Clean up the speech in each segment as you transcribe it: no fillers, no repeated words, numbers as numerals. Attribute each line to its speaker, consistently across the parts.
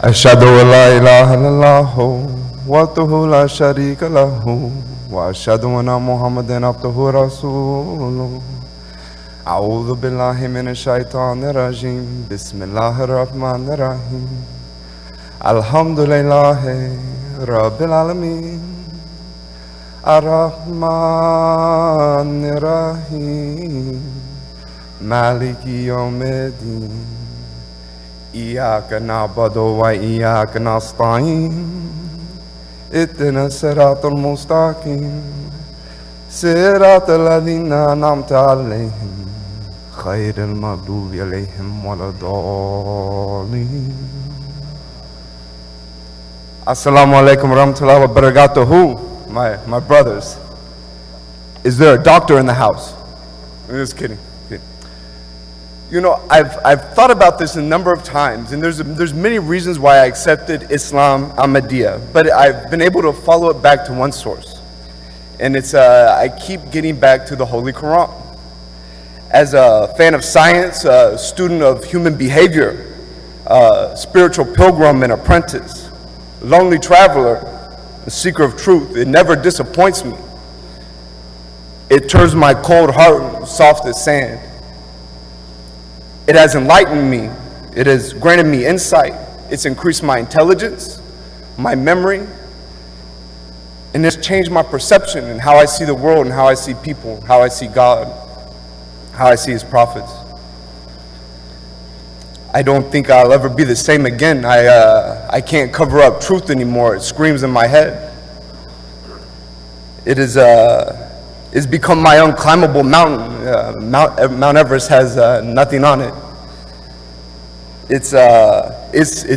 Speaker 1: أشهد أن لا إله إلا الله وحده لا شريك له وأشهد أن محمدا عبده ورسوله أعوذ بالله من الشيطان الرجيم بسم الله الرحمن الرحيم الحمد لله رب العالمين الرحمن الرحيم مالك يوم الدين إياك نعبد وإياك نستعين اهدنا الصراط المستقيم صراط الذين أنعمت عليهم غير المغضوب عليهم ولا الضالين. Assalamu alaikum wa rahmatullahi wa barakatuhu, my brothers. Is there a doctor in the house? I'm just kidding. You know, I've thought about this a number of times, and there's many reasons why I accepted Islam Ahmadiyya, but I've been able to follow it back to one source, and it's I keep getting back to the Holy Quran. As a fan of science, a student of human behavior, spiritual pilgrim and apprentice, lonely traveler, a seeker of truth, it never disappoints me. It turns my cold heart soft as sand. It has enlightened me. It has granted me insight. It's increased my intelligence, my memory, and it's changed my perception and how I see the world and how I see people, how I see God, how I see His prophets. I don't think I'll ever be the same again. I can't cover up truth anymore. It screams in my head. It is it's become my unclimbable mountain. Mount Everest has nothing on it. It's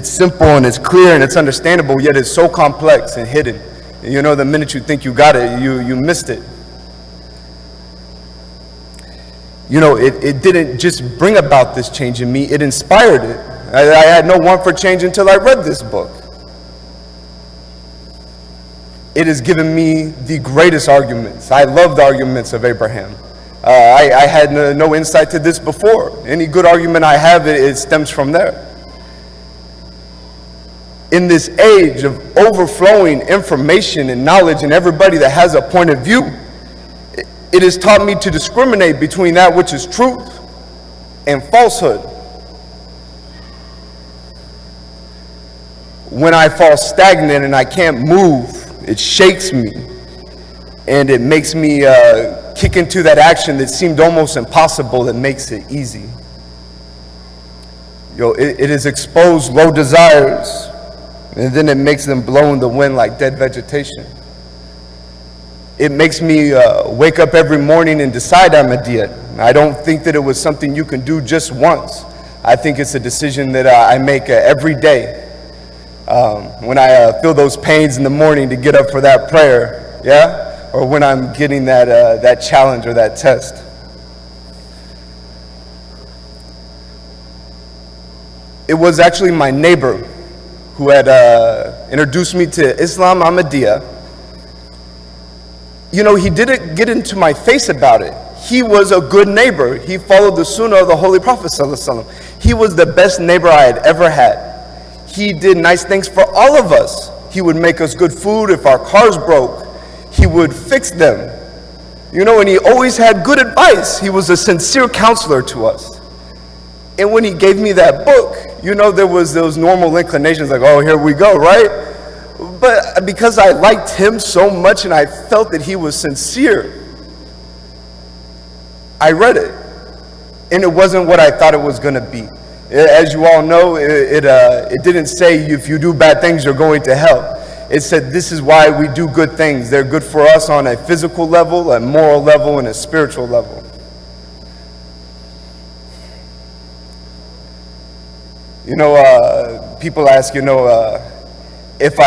Speaker 1: simple and it's clear and it's understandable, yet it's so complex and hidden. And you know, the minute you think you got it, you missed it. You know, it didn't just bring about this change in me, it inspired it. I had no want for change until I read this book. It has given me the greatest arguments. I love the arguments of Abraham. I had no insight to this before. Any good argument I have, it stems from there. In this age of overflowing information and knowledge and everybody that has a point of view, it has taught me to discriminate between that which is truth and falsehood. When I fall stagnant and I can't move, it shakes me, and it makes me kick into that action that seemed almost impossible that makes it easy. It has exposed low desires, and then it makes them blow in the wind like dead vegetation. It makes me wake up every morning and decide Ahmadiyya. I don't think that it was something you can do just once. I think it's a decision that I make every day. When I feel those pains in the morning to get up for that prayer, yeah? Or when I'm getting that challenge or that test. It was actually my neighbor who had introduced me to Islam Ahmadiyya. You know, he didn't get into my face about it. He was a good neighbor. He followed the sunnah of the Holy Prophet ﷺ. He was the best neighbor I had ever had. He did nice things for all of us. He would make us good food. If our cars broke, he would fix them. You know, and he always had good advice. He was a sincere counselor to us. And when he gave me that book, you know, there was those normal inclinations like, oh, here we go, right? But because I liked him so much and I felt that he was sincere, I read it. And it wasn't what I thought it was going to be. As you all know, it didn't say if you do bad things, you're going to hell. It said this is why we do good things. They're good for us on a physical level, a moral level, and a spiritual level. You know, people ask, you know, if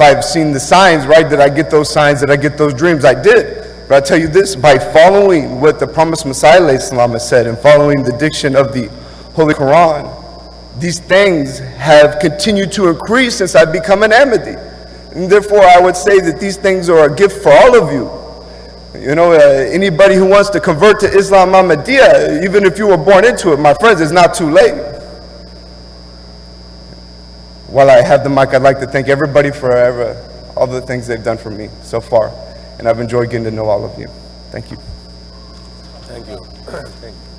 Speaker 1: I've seen the signs, right? Did I get those signs? Did I get those dreams? I did. But I tell you this, by following what the promised Messiah has said and following the diction of the Holy Quran, these things have continued to increase since I've become an Ahmadi. And therefore, I would say that these things are a gift for all of you. You know, anybody who wants to convert to Islam Ahmadiyya, even if you were born into it, my friends, it's not too late. while I have the mic, I'd like to thank everybody for all the things they've done for me so far. And I've enjoyed getting to know all of you. Thank you.
Speaker 2: Thank you. Thank you.